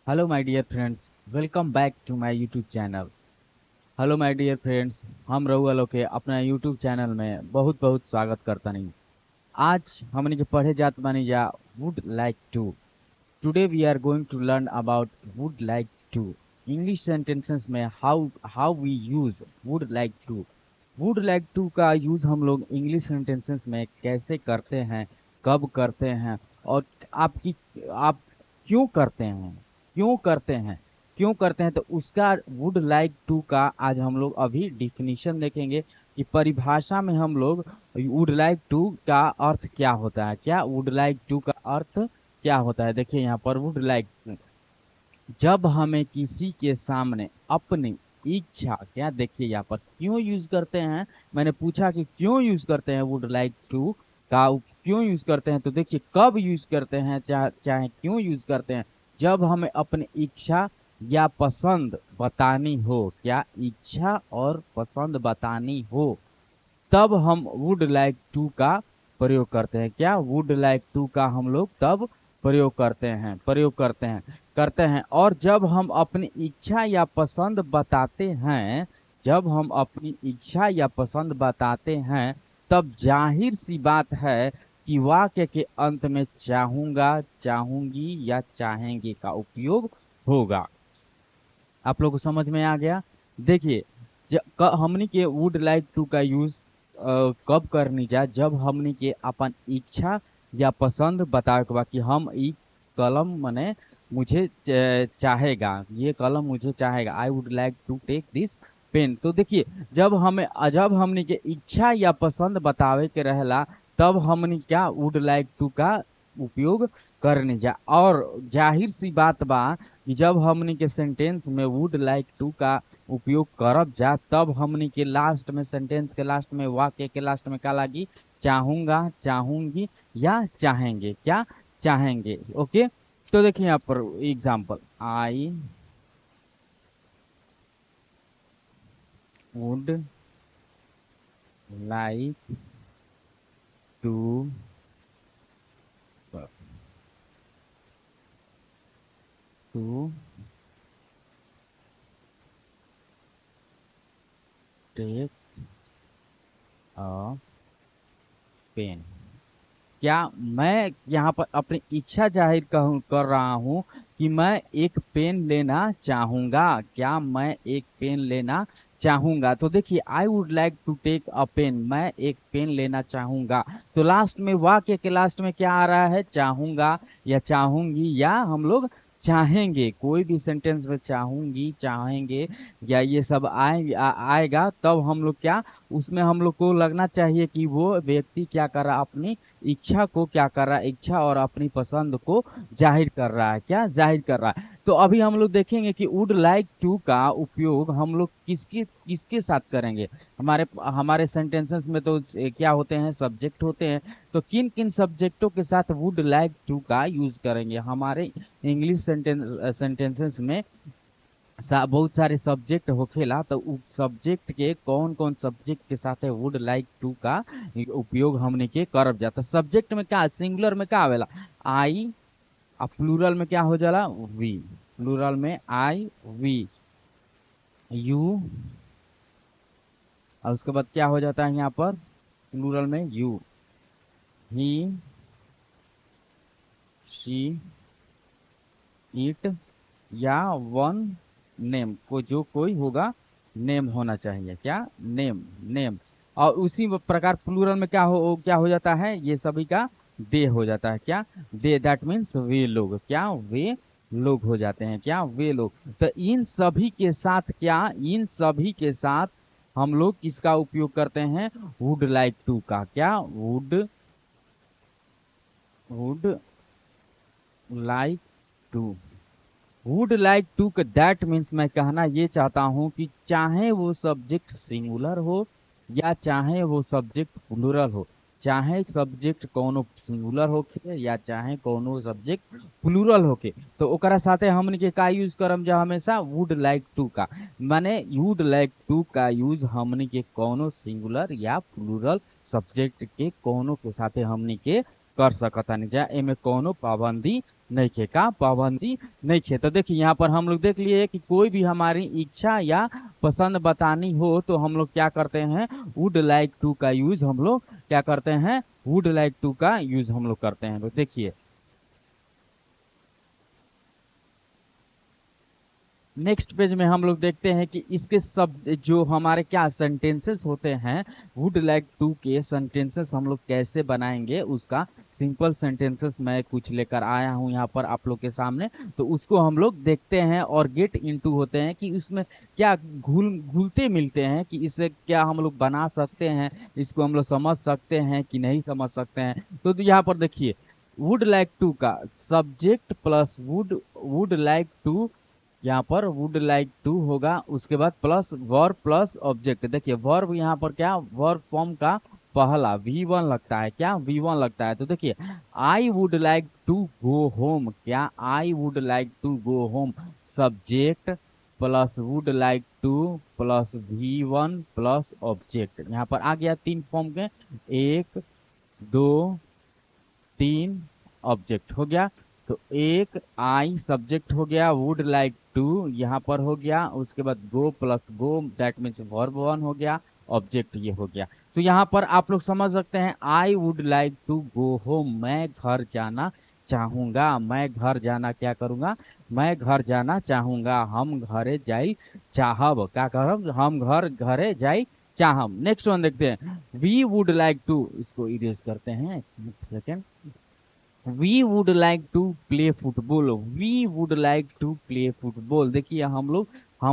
Hello my dear friends, welcome back to my YouTube channel. Hello my dear friends, हम रउआ लोग के अपना यूट्यूब चैनल में बहुत बहुत स्वागत करता नहीं। आज हमने के पढ़े जात बानी जा would like to. Today we are going to learn about would like to. English sentences में how how we use would like to. Would like to का यूज हम लोग इंग्लिश सेंटेंसेस में कैसे करते हैं, कब करते हैं, और आपकी आप क्यों करते हैं, क्यों करते हैं, क्यों करते हैं, तो उसका वुड लाइक टू का आज हम लोग अभी डिफिनीशन देखेंगे कि परिभाषा में हम लोग वुड लाइक टू का अर्थ क्या होता है। क्या वुड लाइक टू का अर्थ क्या होता है? देखिए यहाँ पर वुड लाइक, जब हमें किसी के सामने अपनी इच्छा, क्या देखिए यहाँ पर क्यों यूज करते हैं, मैंने पूछा कि क्यों यूज करते हैं वुड लाइक टू का, क्यों यूज करते हैं, तो देखिए कब यूज करते हैं, चाहे क्यों यूज करते हैं। जब हमें अपनी इच्छा या पसंद बतानी हो, क्या इच्छा और पसंद बतानी हो, तब हम वुड लाइक टू का प्रयोग करते हैं। क्या वुड लाइक टू का हम लोग तब प्रयोग करते हैं। और जब हम अपनी इच्छा या पसंद बताते हैं, जब हम अपनी इच्छा या पसंद बताते हैं, तब जाहिर सी बात है कि वाक्य के अंत में चाहूंगा, चाहूंगी या चाहेंगे का उपयोग होगा। आप लोग को समझ में आ गया? देखिए, हमनी के वुड लाइक टू का यूज कब करनी जा, जब हमनी के अपन इच्छा या पसंद बतावे के बा कि हम ई कलम मने मुझे चाहेगा, ये कलम मुझे चाहेगा, I would like to take this pen. तो देखिए, जब हमनी के इच्छा या पसंद बतावे के रहेला, तब हमनी क्या वुड लाइक टू का उपयोग करने जा। और जाहिर सी बात बा कि जब हमनी के सेंटेंस में वुड लाइक टू का उपयोग करब जा, तब हमनी के लास्ट में, सेंटेंस के लास्ट में, वाक्य के लास्ट में का लागी? चाहूंगा, चाहूंगी या चाहेंगे। क्या चाहेंगे? ओके। तो देखिए यहाँ पर example, I would like to to take a pen. क्या मैं यहाँ पर अपनी इच्छा जाहिर कर रहा हूँ कि मैं एक पेन लेना चाहूंगा? क्या मैं एक पेन लेना चाहूंगा? तो देखिए, I would like to take a pen, मैं एक पेन लेना चाहूंगा। तो लास्ट में, वाक्य के लास्ट में क्या आ रहा है? चाहूंगा या चाहूंगी या हम लोग चाहेंगे। कोई भी सेंटेंस में चाहूंगी, चाहेंगे या ये सब आएगा, तब हम लोग क्या, उसमें हम लोग को लगना चाहिए कि वो व्यक्ति क्या कर रहा है, अपनी इच्छा को क्या कर रहा है, इच्छा और अपनी पसंद को जाहिर कर रहा है। क्या जाहिर कर रहा है? तो अभी हम लोग देखेंगे कि वुड लाइक टू का उपयोग हम लोग किसके किसके साथ करेंगे। हमारे हमारे सेंटेंसेस में तो क्या होते हैं? सब्जेक्ट होते हैं। तो किन किन सब्जेक्टों के साथ वुड लाइक टू का यूज करेंगे? हमारे इंग्लिश सेंटेंसेस में बहुत सारे सब्जेक्ट होखेला, तो उस सब्जेक्ट के कौन कौन सब्जेक्ट के साथ वुड लाइक टू का उपयोग हमने के करब जाता। सब्जेक्ट में क्या, सिंगुलर में क्या आवेला? आई। अब प्लूरल में क्या हो जाला? वी। प्लूरल में आई, वी, यू, और उसके बाद क्या हो जाता है यहाँ पर प्लूरल में? यू, ही, शी, इट, या वन नेम, को जो कोई होगा नेम होना चाहिए। क्या? Name, name. और उसी प्रकार प्लूरल में क्या हो जाता है? ये सभी का दे हो जाता है। क्या? दे, दैट मीन्स वे लोग। क्या? वे लोग हो जाते हैं। क्या? वे लोग। तो इन सभी के साथ क्या, इन सभी के साथ हम लोग किसका उपयोग करते हैं? वुड लाइक टू का। क्या? Would like to. Would like to, that means मैं कहना ये चाहता हूं कि चाहे वो सब्जेक्ट सिंगुलर हो या चाहे वो सब्जेक्ट प्लूरल हो, चाहे सब्जेक्ट कोनो सिंगुलर होके या चाहे कोनो सब्जेक्ट प्लूरल होके, तो ओकरा साथे हमन के का यूज करम जा? हमेशा वुड लाइक टू का। माने वुड लाइक टू का यूज हमन के कोनो सिंगुलर या प्लूरल सब्जेक्ट के कोनो के साथे हमन के कर सकतानी जा, एमे कोनो पाबंदी नहीं खे। का पाबंदी नहीं खे। तो देखिए यहाँ पर हम लोग देख लिए कि कोई भी हमारी इच्छा या पसंद बतानी हो तो हम लोग क्या करते हैं, वुड लाइक टू का यूज हम लोग क्या करते हैं, वुड लाइक टू का यूज हम लोग करते हैं। तो देखिए नेक्स्ट पेज में हम लोग देखते हैं कि इसके सब जो हमारे क्या सेंटेंसेस होते हैं, वुड लाइक टू के सेंटेंसेस हम लोग कैसे बनाएंगे, उसका सिंपल सेंटेंसेस मैं कुछ लेकर आया हूं यहाँ पर आप लोग के सामने। तो उसको हम लोग देखते हैं और गेट इनटू होते हैं कि उसमें क्या घुलते मिलते हैं, कि इसे क्या हम लोग बना सकते हैं, इसको हम लोग समझ सकते हैं कि नहीं समझ सकते हैं। तो यहाँ पर देखिए वुड लाइक टू का subject plus would like to, यहाँ पर वुड लाइक टू होगा, उसके बाद प्लस वर्ब प्लस ऑब्जेक्ट। देखिए वर्ब यहाँ पर क्या, वर्ब फॉर्म का पहला V1 लगता है, क्या V1 लगता है। तो देखिए I would like to go home, क्या I would like to go home, subject plus would like to plus V1 plus object. यहाँ पर आ गया तीन फॉर्म के, एक दो तीन ऑब्जेक्ट हो गया। तो एक आई सब्जेक्ट हो गया, वुड लाइक टू यहाँ पर हो गया, उसके बाद go plus go that means verb one हो गया, ऑब्जेक्ट ये हो गया। तो यहाँ पर आप लोग समझ सकते हैं I would like to go home, मैं घर जाना चाहूंगा, मैं घर जाना क्या करूंगा, मैं घर जाना चाहूंगा, हम घरे जाई चाहब, क्या करब, हम घर घरे जाई चाहब। नेक्स्ट वन देखते हैं, वी वुड लाइक टू, इसको इरेज करते हैं एक second. We would like to play football, we would like to play football. देखिए हम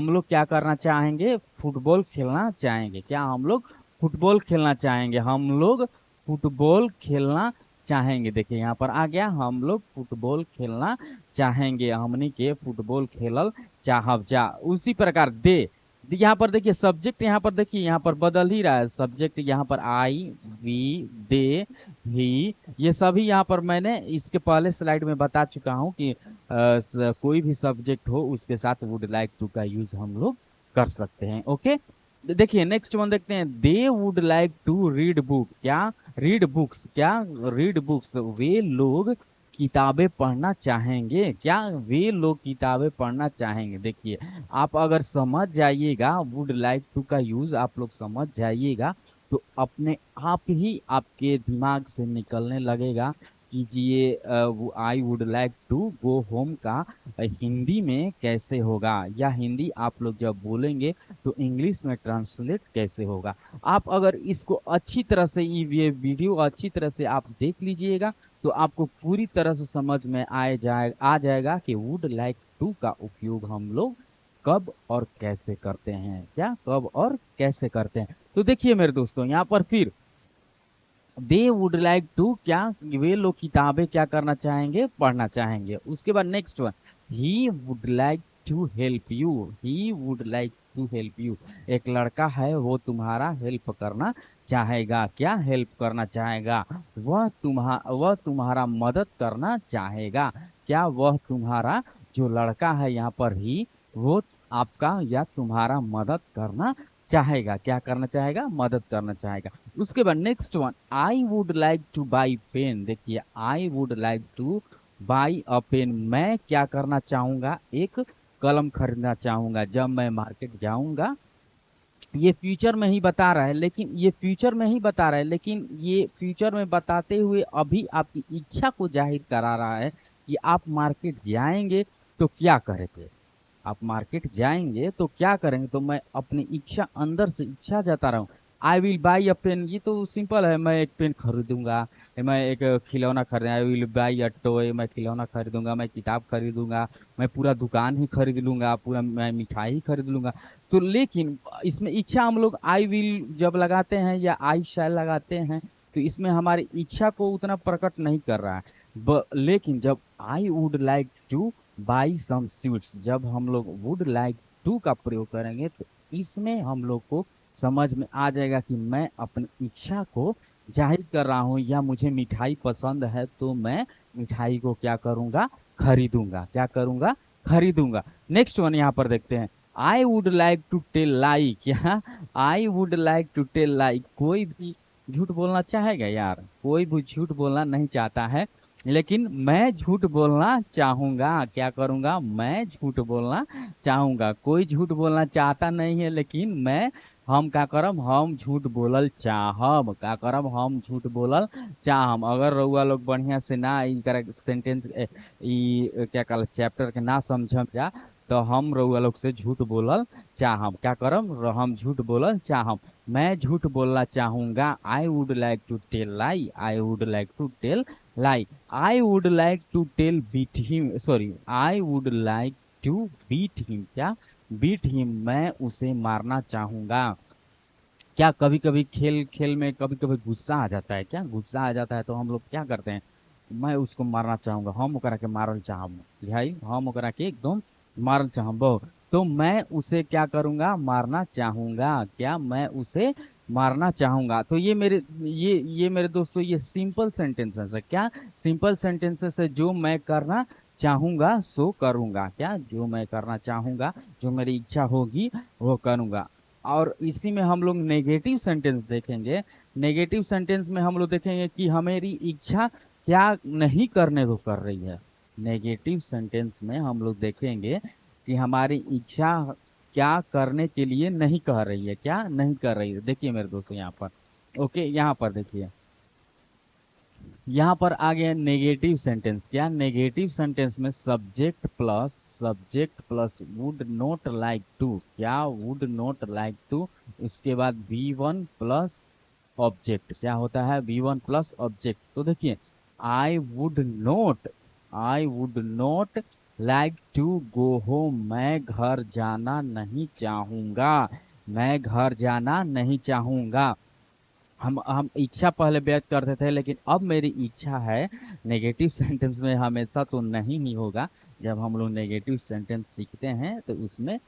लोग क्या करना चाहेंगे, फुटबॉल खेलना चाहेंगे, क्या हम लोग फुटबॉल खेलना चाहेंगे, हम लोग फुटबॉल खेलना चाहेंगे। देखिए यहाँ पर आ गया, हम लोग फुटबॉल खेलना चाहेंगे, हमनी के फुटबॉल खेलल चाहब जा। उसी प्रकार दे, यहाँ पर देखिए सब्जेक्ट, यहाँ पर देखिए यहाँ पर बदल ही रहा है सब्जेक्ट, यहाँ पर आई वी दे ही, ये सभी यहाँ पर मैंने इसके पहले स्लाइड में बता चुका हूँ कि कोई भी सब्जेक्ट हो उसके साथ वुड लाइक टू का यूज हम लोग कर सकते हैं। ओके देखिए नेक्स्ट वन देखते हैं, they would like to read book, क्या रीड बुक्स, क्या रीड बुक्स, वे लोग किताबें पढ़ना चाहेंगे, क्या वे लोग किताबें पढ़ना चाहेंगे। देखिए आप अगर समझ जाइएगा वुड लाइक टू का यूज आप लोग समझ जाइएगा तो अपने आप ही आपके दिमाग से निकलने लगेगा कि ये I would like to go home का हिंदी में कैसे होगा, या हिंदी आप लोग जब बोलेंगे तो इंग्लिश में ट्रांसलेट कैसे होगा। आप अगर इसको अच्छी तरह से ये वीडियो अच्छी तरह से आप देख लीजिएगा तो आपको पूरी तरह से समझ में आ जाएगा कि वुड लाइक टू का उपयोग हम लोग कब और कैसे करते हैं, क्या कब और कैसे करते हैं। तो देखिए मेरे दोस्तों यहाँ पर फिर दे वुड लाइक टू, क्या वे लोग किताबें क्या करना चाहेंगे, पढ़ना चाहेंगे। उसके बाद next one, he would like to help you, he would like to help you, एक लड़का है वो तुम्हारा हेल्प करना चाहेगा, क्या हेल्प करना चाहेगा, वह तुम्हारा मदद करना चाहेगा, क्या वह तुम्हारा जो लड़का है यहाँ पर ही, वो आपका या तुम्हारा मदद करना चाहेगा, क्या करना चाहेगा, मदद करना चाहेगा। उसके बाद next one, I would like to buy pen. देखिए I would like to buy a pen, मैं क्या करना चाहूंगा, एक कलम खरीदना चाहूंगा जब मैं मार्केट जाऊंगा। ये फ्यूचर में ही बता रहा है, लेकिन ये फ्यूचर में ही बता रहा है, लेकिन ये फ्यूचर में बताते हुए अभी आपकी इच्छा को जाहिर करा रहा है कि आप मार्केट जाएंगे तो क्या करेंगे, आप मार्केट जाएंगे तो क्या करेंगे। तो मैं अपनी इच्छा अंदर से इच्छा जता रहा हूँ, I will buy a pen, ये तो सिंपल है, मैं एक पेन खरीदूंगा, मैं एक खिलौना खरीद, आई विल बाई अ टॉय, मैं खिलौना खरीदूंगा, मैं किताब खरीदूंगा, मैं पूरा दुकान ही खरीद लूंगा, पूरा मैं मिठाई ही खरीद लूंगा। तो लेकिन इसमें इच्छा हम लोग आई विल जब लगाते हैं या आई शैल लगाते हैं तो इसमें हमारी इच्छा को उतना प्रकट नहीं कर रहा है। लेकिन जब I would like to buy some sweets, जब हम लोग वुड लाइक टू का प्रयोग करेंगे तो इसमें हम लोग को समझ में आ जाएगा कि मैं अपनी इच्छा को जाहिर कर रहा हूँ, या मुझे मिठाई पसंद है तो मैं मिठाई को क्या करूँगा, खरीदूंगा, क्या करूँगा, खरीदूंगा। नेक्स्ट वन यहाँ पर देखते हैं, I would like to tell lie, क्या I would like to tell lie, कोई भी झूठ बोलना चाहेगा यार? कोई भी झूठ बोलना नहीं चाहता है, लेकिन मैं झूठ बोलना चाहूंगा। क्या करूंगा? मैं झूठ बोलना चाहूंगा। कोई झूठ बोलना चाहता नहीं है, लेकिन मैं हम क्या करब? हम झूठ बोलल चाहब। क्या करब? हम झूठ बोलल चाहम। अगर रउआ लोग बढ़िया से ना ई तरह सेंटेंस क्या कहल चैप्टर के ना समझम जा, तो हम रउआ लोग से झूठ बोलल चाहम। क्या करम? हम झूठ बोलल चाहम। मैं झूठ बोलना चाहूंगा। I would like to tell lie. I would like to tell lie. I would like to tell beat him, sorry, I would like to beat him. क्या? बीट हिम, मैं उसे मारना चाहूंगा। क्या कभी कभी खेल खेल में कभी कभी गुस्सा आ जाता है? क्या गुस्सा आ जाता है तो हम लोग क्या करते हैं? मैं उसको मारना चाहूंगा, हम ओकरा के मारल चाहब भाई, हम ओकरा के एकदम मारल चाहब। तो मैं उसे क्या करूंगा? मारना चाहूंगा। क्या? मैं उसे मारना चाहूंगा। तो ये मेरे दोस्तों, ये सिंपल सेंटेंसेस है। क्या? सिंपल सेंटेंसेस है। जो मैं करना चाहूंगा सो करूंगा। क्या? जो मैं करना चाहूंगा, जो मेरी इच्छा होगी वो करूंगा। और इसी में हम लोग नेगेटिव सेंटेंस देखेंगे। नेगेटिव सेंटेंस में हम लोग देखेंगे कि हमारी इच्छा क्या नहीं करने को कर रही है। नेगेटिव सेंटेंस में हम लोग देखेंगे कि हमारी इच्छा क्या करने के लिए नहीं कह रही है। क्या नहीं कर रही है? देखिए मेरे दोस्तों यहाँ पर, ओके, यहाँ पर देखिए, यहाँ पर आ गया नेगेटिव सेंटेंस। क्या? नेगेटिव सेंटेंस में subject plus would not like to. क्या? Would not like to. उसके बाद बी वन प्लस ऑब्जेक्ट। क्या होता है? V one plus object. तो देखिए, I would not, I would not like to go home. मैं घर जाना नहीं चाहूंगा। मैं घर जाना नहीं चाहूंगा। हम इच्छा पहले व्यक्त करते थे, लेकिन अब मेरी इच्छा है। नेगेटिव सेंटेंस में हमेशा तो नहीं ही होगा। जब हम लोग नेगेटिव सेंटेंस सीखते हैं तो उसमें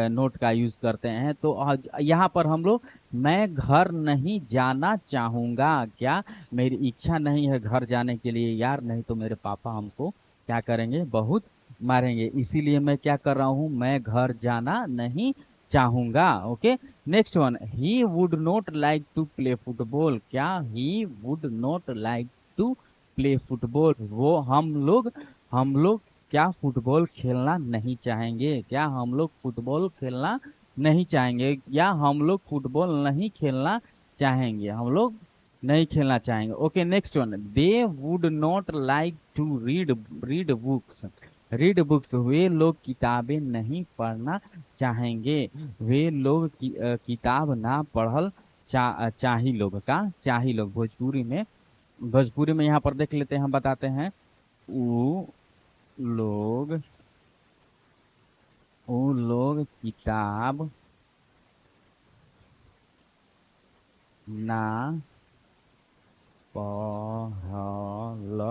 नोट का यूज करते हैं। तो यहाँ पर हम लोग मैं घर नहीं जाना चाहूंगा। क्या? मेरी इच्छा नहीं है घर जाने के लिए यार, नहीं तो मेरे पापा हमको क्या करेंगे? बहुत मारेंगे। इसीलिए मैं क्या कर रहा हूँ? मैं घर जाना नहीं चाहूंगा। Okay, next one, he would not like to play football. क्या? He would not like to play football. वो हम लोग क्या फुटबॉल खेलना नहीं चाहेंगे। क्या? हम लोग फुटबॉल खेलना नहीं चाहेंगे। या हम लोग फुटबॉल नहीं खेलना चाहेंगे। हम लोग नहीं खेलना चाहेंगे। Okay, next one, they would not like to read read books. Read books, वे लोग किताबें नहीं पढ़ना चाहेंगे। वे लोग किताब ना पढ़ल चाही लोग। का? चाही लोग भोजपुरी में, भोजपुरी में यहाँ पर देख लेते हैं, हम बताते हैं। उ लोग, उ लोग किताब ना पढ़ल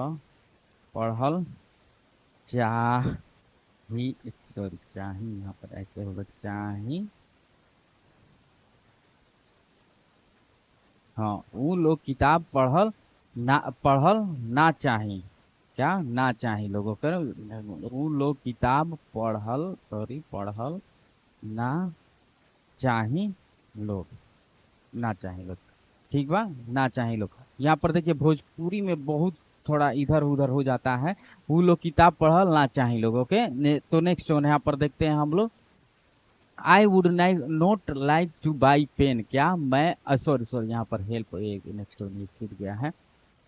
पढ़ल चाही, सॉरी, चाही यहाँ पर ऐसे होगा, चाही। हाँ, उ लोग किताब पढ़ल ना चाही। क्या? ना चाही लोगों के, उ लोग किताब पढ़ल, सॉरी, पढ़ल ना चाही लोग, ना चाही लोग। ठीक बा, ना चाही लोग। यहाँ पर देखिए भोजपुरी में बहुत थोड़ा इधर उधर हो जाता है। वो लोग किताब पढ़ल ना चाही लोग। ओके, तो नेक्स्ट वन यहाँ पर देखते हैं हम लोग। I would not like to buy pen. क्या? मैं सॉरी सॉरी, यहाँ पर हेल्प एक नेक्स्ट वन छूट गया है।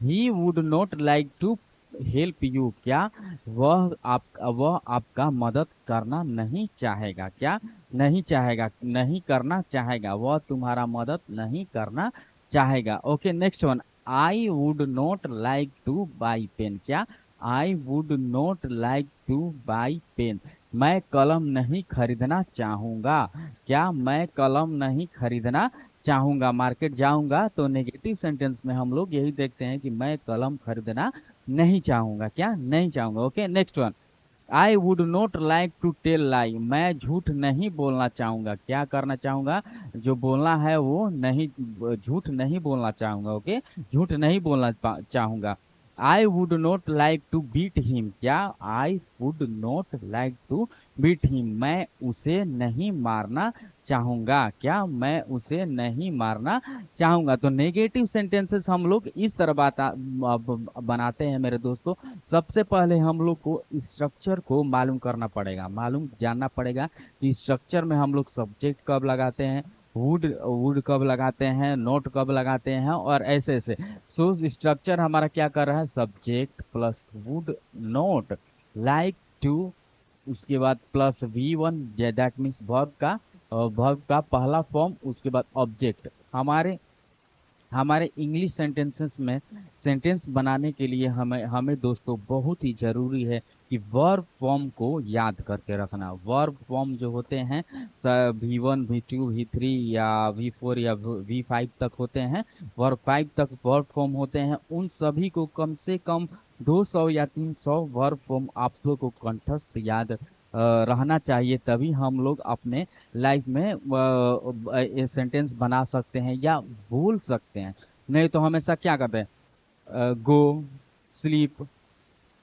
He would not like to help you. क्या? वह आपका मदद करना नहीं चाहेगा। क्या? नहीं चाहेगा, नहीं करना चाहेगा। वह तुम्हारा मदद नहीं करना चाहेगा। Okay, next one, I would not like to buy pen. क्या? I would not like to buy pen. मैं कलम नहीं खरीदना चाहूंगा। क्या? मैं कलम नहीं खरीदना चाहूंगा। मार्केट जाऊंगा तो नेगेटिव सेंटेंस में हम लोग यही देखते हैं कि मैं कलम खरीदना नहीं चाहूंगा। क्या? नहीं चाहूंगा। Okay, next one, I would not like to tell lie. मैं झूठ नहीं बोलना चाहूंगा। क्या करना चाहूंगा? जो बोलना है वो नहीं, झूठ नहीं बोलना चाहूंगा। ओके, झूठ नहीं बोलना चाहूंगा। I would not like to beat him, क्या I would not like to beat him, मैं उसे नहीं मारना चाहूंगा, क्या मैं उसे नहीं मारना चाहूंगा। तो नेगेटिव सेंटेंसेस हम लोग इस तरह बनाते हैं मेरे दोस्तों। सबसे पहले हम लोग को स्ट्रक्चर को मालूम करना पड़ेगा, मालूम जानना पड़ेगा कि स्ट्रक्चर में हम लोग सब्जेक्ट कब लगाते हैं, वुड वुड कब लगाते हैं, नोट कब लगाते हैं, और ऐसे ऐसे। सो स्ट्रक्चर हमारा क्या कर रहा है, subject plus would not like to, उसके बाद plus V1, that means verb का पहला फॉर्म, उसके बाद ऑब्जेक्ट। हमारे हमारे इंग्लिश सेंटेंसेस में सेंटेंस बनाने के लिए हमें हमें दोस्तों बहुत ही जरूरी है कि वर्ब फॉर्म को याद करके रखना। वर्ब फॉर्म जो होते हैं V1, V2, V3 या V4 या V5 तक होते हैं, वर्ब 5 तक वर्ब फॉर्म होते हैं, उन सभी को कम से कम 200 या 300 वर्ब फॉर्म आप लोग को कंठस्थ याद रहना चाहिए, तभी हम लोग अपने लाइफ में ये सेंटेंस बना सकते हैं या बोल सकते हैं। नहीं तो हमेशा क्या करते हैं, गो, स्लीप,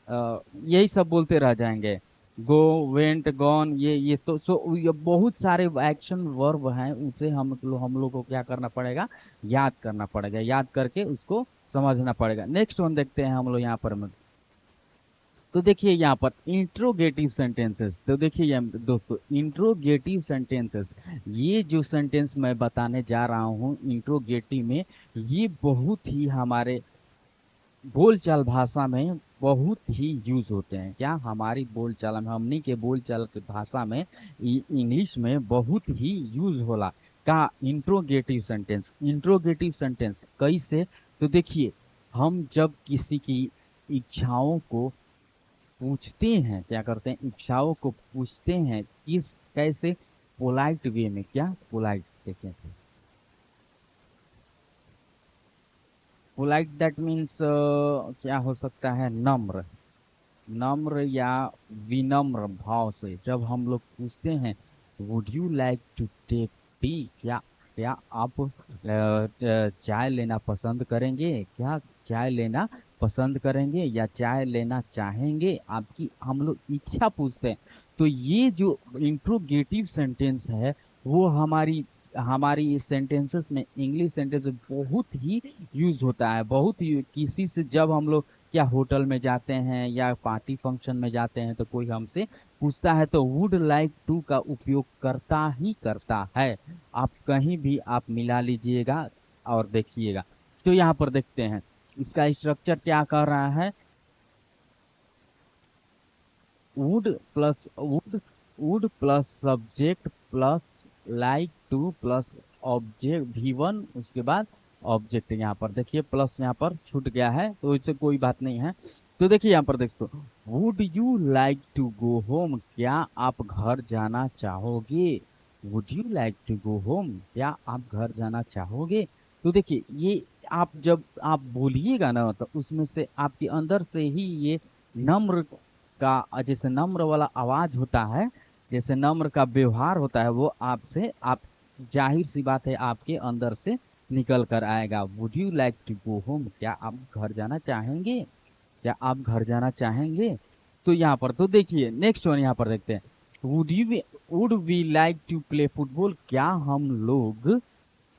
यही सब बोलते रह जाएंगे। गो, वेंट, गॉन, ये तो ये बहुत सारे एक्शन वर्ब हैं, उसे हम लोग को क्या करना पड़ेगा, याद करना पड़ेगा, याद करके उसको समझना पड़ेगा। नेक्स्ट वन देखते हैं हम लोग यहाँ पर। तो देखिए यहाँ पर इंट्रोगेटिव सेंटेंसेस, तो देखिए दोस्तों इंट्रोगेटिव सेंटेंसेस, ये जो सेंटेंस मैं बताने जा रहा हूँ इंट्रोगेटिव में, ये बहुत ही हमारे बोलचाल भाषा में बहुत ही यूज होते हैं। क्या हमारी बोलचाल में, हमनी के बोलचाल की भाषा में, इंग्लिश में बहुत ही यूज होला का इंट्रोगेटिव सेंटेंस। इंट्रोगेटिव सेंटेंस कैसे, तो देखिए हम जब किसी की इच्छाओं को पूछते हैं, क्या करते हैं, इच्छाओं को पूछते हैं, किस कैसे, पोलाइट वे में, क्या पोलाइट, देखें पोलाइट दैट मीन्स क्या हो सकता है, नम्र, नम्र या विनम्र भाव से जब हम लोग पूछते हैं would you like to take tea, क्या क्या आप चाय लेना पसंद करेंगे, क्या चाय लेना पसंद करेंगे या चाय लेना चाहेंगे, आपकी हम लोग इच्छा पूछते हैं। तो ये जो इंट्रोगेटिव सेंटेंस है वो हमारी हमारी सेंटेंसेस में, इंग्लिश सेंटेंस में बहुत ही यूज होता है, बहुत ही। किसी से जब हम लोग क्या होटल में जाते हैं या पार्टी फंक्शन में जाते हैं तो कोई हमसे पूछता है तो वुड लाइक टू का उपयोग करता ही करता है। आप कहीं भी आप मिला लीजिएगा और देखिएगा। तो यहाँ पर देखते हैं इसका स्ट्रक्चर क्या कर रहा है, would plus would plus subject plus like to plus object V1, उसके बाद ऑब्जेक्ट। यहाँ पर देखिए प्लस यहाँ पर छूट गया है तो इससे कोई बात नहीं है। तो देखिए यहाँ पर देखो, would you like to go home, क्या आप घर जाना चाहोगे, would you like to go home, क्या आप घर जाना चाहोगे। तो देखिए ये आप जब आप बोलिएगा ना तो उसमें से आपके अंदर से ही ये नम्र का, जैसे नम्र वाला आवाज होता है, जैसे नम्र का व्यवहार होता है, वो आपसे आप जाहिर सी बात है आपके अंदर से निकल कर आएगा। Would you like to go home, क्या आप घर जाना चाहेंगे, क्या आप घर जाना चाहेंगे। तो यहाँ पर तो देखिए नेक्स्ट वन यहाँ पर देखते हैं, would we like to play football, क्या हम लोग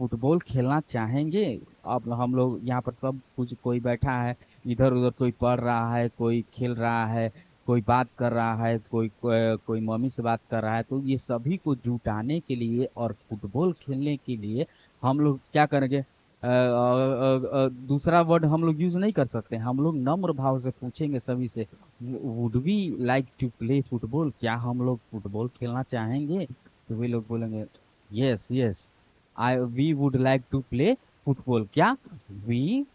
फुटबॉल खेलना चाहेंगे। अब हम लोग यहाँ पर सब कुछ, कोई बैठा है इधर उधर, कोई पढ़ रहा है, कोई खेल रहा है, कोई बात कर रहा है, कोई मम्मी से बात कर रहा है। तो ये सभी को जुटाने के लिए और फुटबॉल खेलने के लिए हम लोग क्या करेंगे, दूसरा वर्ड हम लोग यूज नहीं कर सकते, हम लोग नम्र भाव से पूछेंगे सभी से, would we like to play football, क्या हम लोग फुटबॉल खेलना चाहेंगे। तो वे लोग बोलेंगे yes yes I we would like to play football, क्या वी,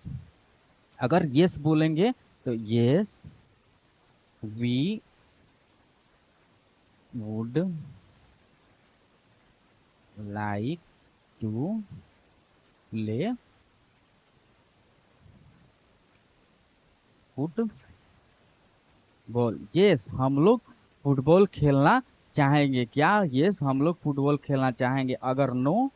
अगर यस बोलेंगे तो yes we would like to play football, yes हम लोग फुटबॉल खेलना चाहेंगे, क्या यस हम लोग फुटबॉल खेलना चाहेंगे। अगर नो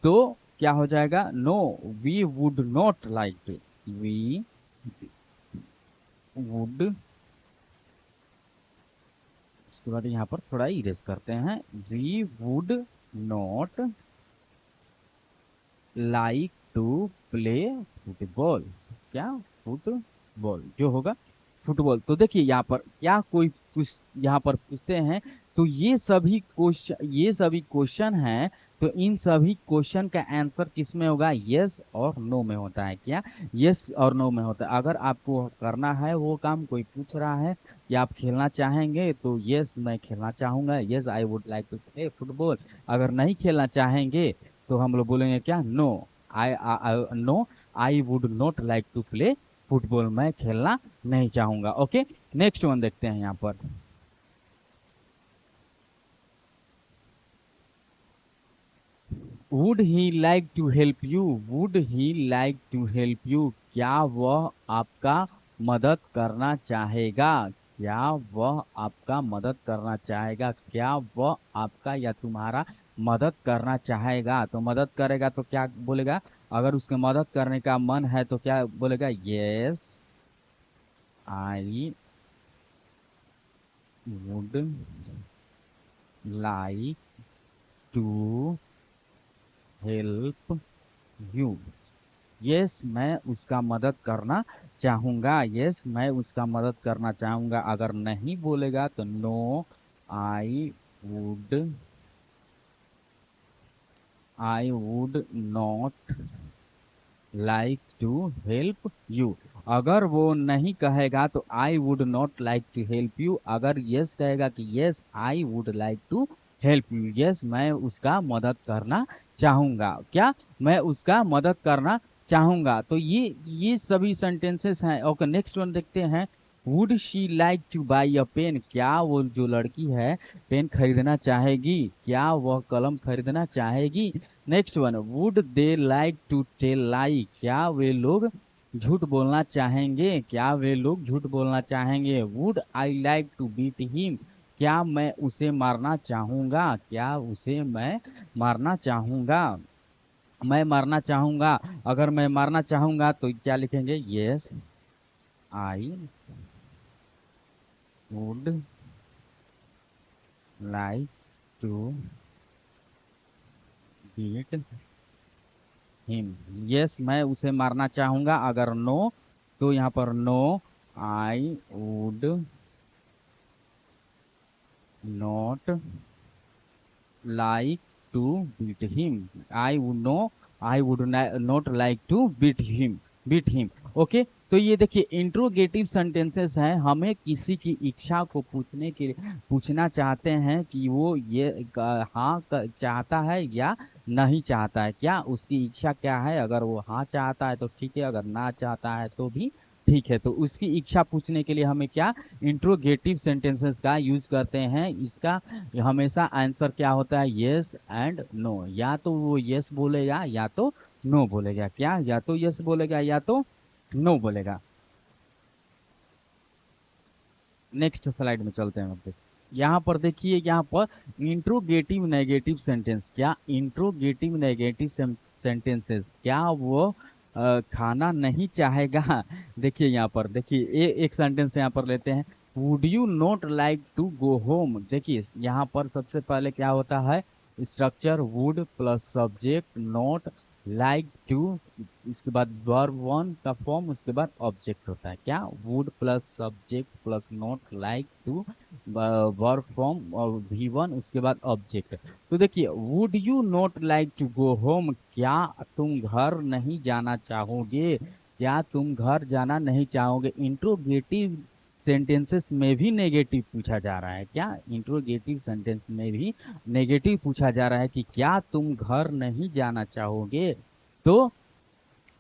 तो क्या हो जाएगा, no we would not like to, we would, इसके बाद यहाँ पर थोड़ा इरेज करते हैं, we would not like to play football. क्या? फुटबॉल जो होगा फुटबॉल। तो देखिए यहाँ पर क्या कोई कुछ यहाँ पर पूछते हैं, तो ये सभी क्वेश्चन हैं, तो इन सभी क्वेश्चन का आंसर किस में होगा? यस और नो में होता है। क्या? यस और नो में होता है। अगर आपको करना है वो काम, कोई पूछ रहा है कि आप खेलना चाहेंगे, तो यस मैं खेलना चाहूंगा, yes I would like to play football. अगर नहीं खेलना चाहेंगे तो हम लोग बोलेंगे क्या? No, no I would not like to play football, मैं खेलना नहीं चाहूंगा। ओके, नेक्स्ट वन देखते हैं यहाँ पर। Would he like to help you, would he like to help you, क्या वह आपका मदद करना चाहेगा? क्या वह आपका मदद करना चाहेगा? क्या वह आपका या तुम्हारा मदद करना चाहेगा? तो मदद करेगा तो क्या बोलेगा? अगर उसके मदद करने का मन है तो क्या बोलेगा? Yes I would like to help you, yes मैं उसका मदद करना चाहूंगा, यस मैं उसका मदद करना चाहूंगा। अगर नहीं बोलेगा तो no I would not like to help you. अगर वो नहीं कहेगा तो I would not like to help you. अगर यस कहेगा कि yes I would like to help you, yes मैं उसका मदद करना चाहूंगा। क्या? मैं उसका मदद करना चाहूंगा। तो ये सभी सेंटेंसेस हैं। ओके, नेक्स्ट वन देखते हैं। Would she like to buy a pen, क्या वो जो लड़की है पेन खरीदना चाहेगी? क्या वह कलम खरीदना चाहेगी? Next one, would they like to tell lie, क्या वे लोग झूठ बोलना चाहेंगे? क्या वे लोग झूठ बोलना चाहेंगे? Would I like to beat him, क्या मैं उसे मारना चाहूंगा? क्या उसे मैं मारना चाहूंगा? मैं मारना चाहूंगा। अगर मैं मारना चाहूंगा तो क्या लिखेंगे? Yes I would like to beat him, yes मैं उसे मारना चाहूंगा। अगर नो तो यहाँ पर no I would not like to beat him, I would not like to beat him. Okay, तो ये देखिए इंट्रोगेटिव सेंटेंसेस हैं। हमें किसी की इच्छा को पूछना चाहते हैं कि वो ये हाँ चाहता है या नहीं चाहता है। क्या उसकी इच्छा क्या है? अगर वो हाँ चाहता है तो ठीक है, अगर ना चाहता है तो भी ठीक है। तो उसकी इच्छा पूछने के लिए हमें क्या इंट्रोगेटिव सेंटेंसेस का यूज करते हैं। इसका हमेशा आंसर क्या होता है? Yes and no. या तो वो यस बोलेगा या तो नो बोलेगा। क्या? या तो यस बोलेगा या तो नो बोलेगा। नेक्स्ट स्लाइड में चलते हैं। अब यहाँ पर देखिए, यहाँ पर इंट्रोगेटिव नेगेटिव सेंटेंस, क्या इंट्रोगेटिव नेगेटिव सेंटेंसेस, क्या वो खाना नहीं चाहेगा? देखिए यहाँ पर देखिए एक सेंटेंस यहाँ पर लेते हैं, would you not like to go home. देखिए यहाँ पर सबसे पहले क्या होता है? Structure would plus subject not like to, इसके बाद वर्ब वन का फॉर्म, उसके बाद ऑब्जेक्ट होता है। क्या? Would plus subject plus not like to, verb form और भी वन, उसके बाद ऑब्जेक्ट। तो देखिए would you not like to go home, क्या तुम घर नहीं जाना चाहोगे? क्या तुम घर जाना नहीं चाहोगे? इंट्रोगेटिव सेंटेंसेस में भी नेगेटिव पूछा जा रहा है। क्या? इंट्रोगेटिव सेंटेंस में भी नेगेटिव पूछा जा रहा है कि क्या तुम घर नहीं जाना चाहोगे? तो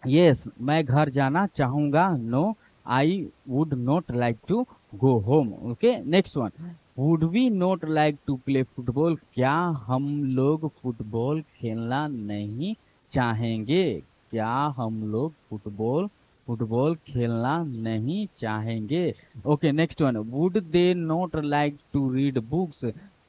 यस मैं घर जाना चाहूंगा, no I would not like to go home. Okay, next one, would we not like to play football, क्या हम लोग फुटबॉल खेलना नहीं चाहेंगे? क्या हम लोग फुटबॉल फुटबॉल खेलना नहीं चाहेंगे? Okay, next one, would they not like to read books,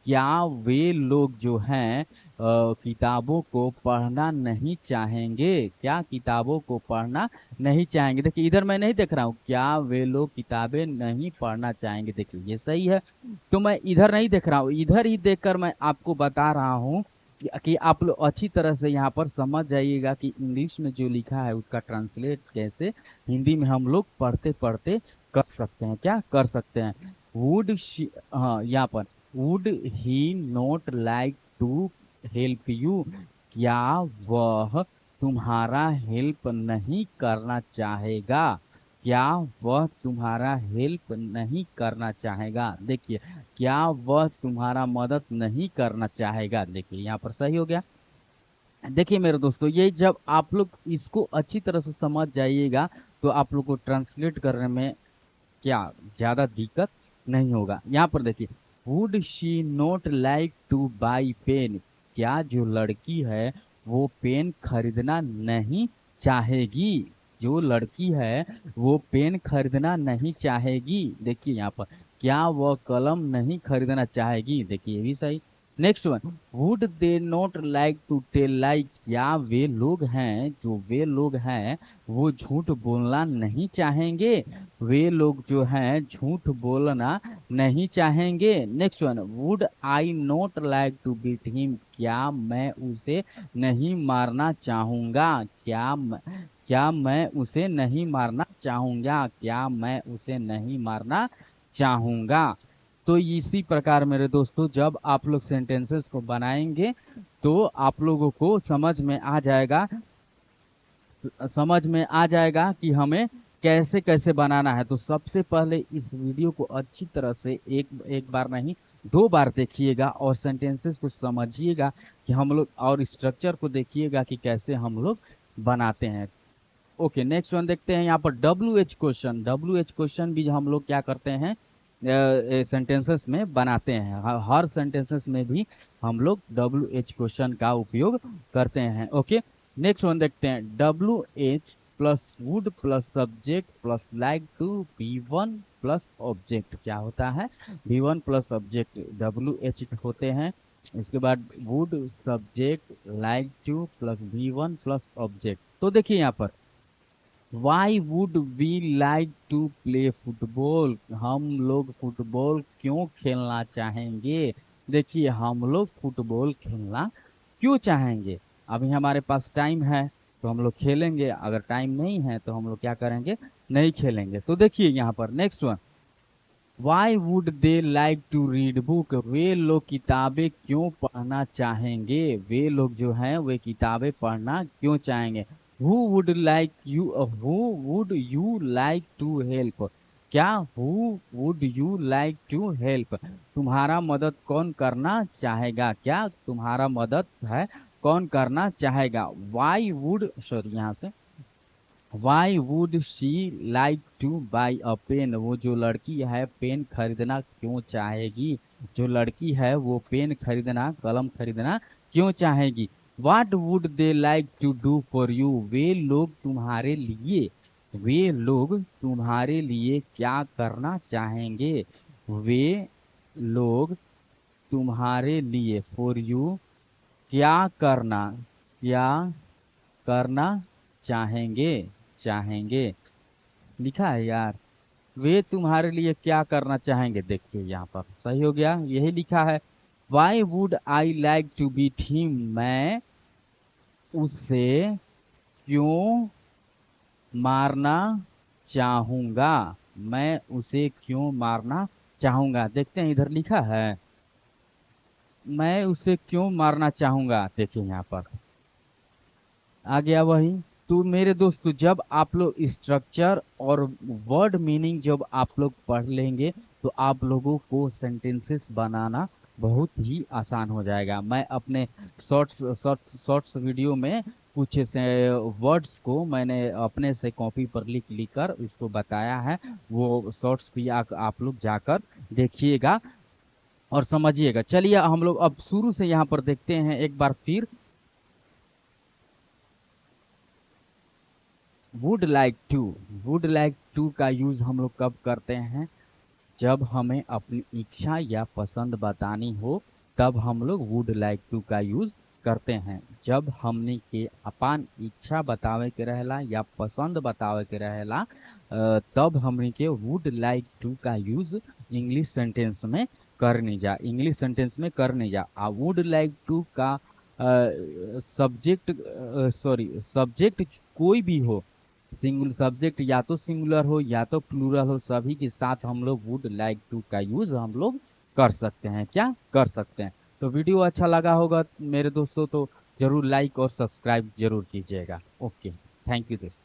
क्या वे लोग जो हैं किताबों को पढ़ना नहीं चाहेंगे? क्या किताबों को पढ़ना नहीं चाहेंगे? देखिए इधर मैं नहीं देख रहा हूँ, क्या वे लोग किताबें नहीं पढ़ना चाहेंगे, देखिए ये सही है। तो मैं इधर नहीं देख रहा हूँ, इधर ही देखकर मैं आपको बता रहा हूँ कि आप लोग अच्छी तरह से यहाँ पर समझ जाइएगा कि इंग्लिश में जो लिखा है उसका ट्रांसलेट कैसे हिंदी में हम लोग पढ़ते पढ़ते कर सकते हैं, क्या कर सकते हैं। वुड शी, हाँ यहाँ पर would he not like to help you? क्या वह तुम्हारा हेल्प नहीं करना चाहेगा? क्या वह तुम्हारा हेल्प नहीं करना चाहेगा? देखिए, क्या वह तुम्हारा मदद नहीं करना चाहेगा, देखिए यहाँ पर सही हो गया। देखिए मेरे दोस्तों, ये जब आप लोग इसको अच्छी तरह से समझ जाइएगा तो आप लोग को ट्रांसलेट करने में क्या ज्यादा दिक्कत नहीं होगा। यहाँ पर देखिए, would she not like to buy pen? क्या जो लड़की है वो पेन खरीदना नहीं चाहेगी? जो लड़की है वो पेन खरीदना नहीं चाहेगी। देखिए यहाँ पर, क्या वह कलम नहीं खरीदना चाहेगी? देखिए ये भी सही। Next one, would they not like to tell like? क्या वे लोग हैं, जो वे लोग हैं वो झूठ बोलना नहीं चाहेंगे? वे लोग जो हैं झूठ बोलना नहीं चाहेंगे। Next one, would I not like to beat him? क्या मैं उसे नहीं मारना चाहूंगा? क्या मैं उसे नहीं मारना चाहूंगा? क्या मैं उसे नहीं मारना चाहूंगा? तो इसी प्रकार मेरे दोस्तों, जब आप लोग सेंटेंसेस को बनाएंगे तो आप लोगों को समझ में आ जाएगा कि हमें कैसे कैसे बनाना है। तो सबसे पहले इस वीडियो को अच्छी तरह से एक एक बार नहीं 2 बार देखिएगा और सेंटेंसेस को समझिएगा कि हम लोग, और स्ट्रक्चर को देखिएगा कि कैसे हम लोग बनाते हैं। ओके, नेक्स्ट वन देखते हैं। यहाँ पर डब्ल्यू एच क्वेश्चन भी हम लोग क्या करते हैं, सेंटेंसेस में बनाते हैं। हर सेंटेंसेस में भी हम लोग डब्ल्यू एच क्वेश्चन का उपयोग करते हैं। ओके, नेक्स्ट वन देखते हैं। WH plus would plus subject plus like to V1 plus object क्या होता है? V1 प्लस ऑब्जेक्ट WH होते हैं। इसके बाद would subject like to plus V1 plus object. तो देखिए यहाँ पर, why would we like to play football? हम लोग फुटबॉल क्यों खेलना चाहेंगे? देखिए, हम लोग फुटबॉल खेलना क्यों चाहेंगे? अभी हमारे पास टाइम है तो हम लोग खेलेंगे, अगर टाइम नहीं है तो हम लोग क्या करेंगे, नहीं खेलेंगे। तो देखिए यहाँ पर next one, why would they like to read book? वे लोग किताबें क्यों पढ़ना चाहेंगे? वे लोग जो हैं वे किताबें पढ़ना क्यों चाहेंगे? Who would you like to help? क्या who would you like to help? तुम्हारा मदद कौन करना चाहेगा? क्या तुम्हारा मदद है कौन करना चाहेगा? वाई वुड, सॉरी यहाँ से, why would she like to buy a pen? वो जो लड़की है पेन खरीदना क्यों चाहेगी? जो लड़की है वो पेन खरीदना, कलम खरीदना क्यों चाहेगी? What would they like to do for you? वे लोग तुम्हारे लिए क्या करना चाहेंगे? वे लोग तुम्हारे लिए, फॉर यू, क्या करना, क्या करना चाहेंगे, चाहेंगे लिखा है यार। वे तुम्हारे लिए क्या करना चाहेंगे, देखिए यहाँ पर सही हो गया, यही लिखा है। Why would I like to beat him? मैं उसे क्यों मारना चाहूंगा? मैं उसे क्यों मारना चाहूंगा? देखते हैं इधर लिखा है, मैं उसे क्यों मारना चाहूंगा। देखिए यहाँ पर आ गया वही। तो मेरे दोस्तों, जब आप लोग स्ट्रक्चर और वर्ड मीनिंग जब आप लोग पढ़ लेंगे तो आप लोगों को सेंटेंसेस बनाना बहुत ही आसान हो जाएगा। मैं अपने शॉर्ट्स वीडियो में कुछ से वर्ड्स को मैंने अपने से कॉपी पर लिख लिख कर उसको बताया है। वो शॉर्ट्स भी आप लोग जाकर देखिएगा और समझिएगा। चलिए हम लोग अब शुरू से यहाँ पर देखते हैं एक बार फिर। वुड लाइक टू का यूज हम लोग कब करते हैं? जब हमें अपनी इच्छा या पसंद बतानी हो तब हम लोग वुड लाइक टू का यूज करते हैं। जब हमनी के अपन इच्छा बतावे के रहेला या पसंद बतावे के रहेला तब हमनी के वुड लाइक टू का यूज इंग्लिश सेंटेंस में करनी जा, इंग्लिश सेंटेंस में करनी जा। आ वुड लाइक टू का सब्जेक्ट सब्जेक्ट कोई भी हो, सिंगुलर सब्जेक्ट या तो सिंगुलर हो या तो प्लूरल हो, सभी के साथ हम लोग वुड लाइक टू का यूज हम लोग कर सकते हैं, क्या कर सकते हैं। तो वीडियो अच्छा लगा होगा मेरे दोस्तों तो जरूर लाइक और सब्सक्राइब जरूर कीजिएगा। ओके, थैंक यू दोस्तों।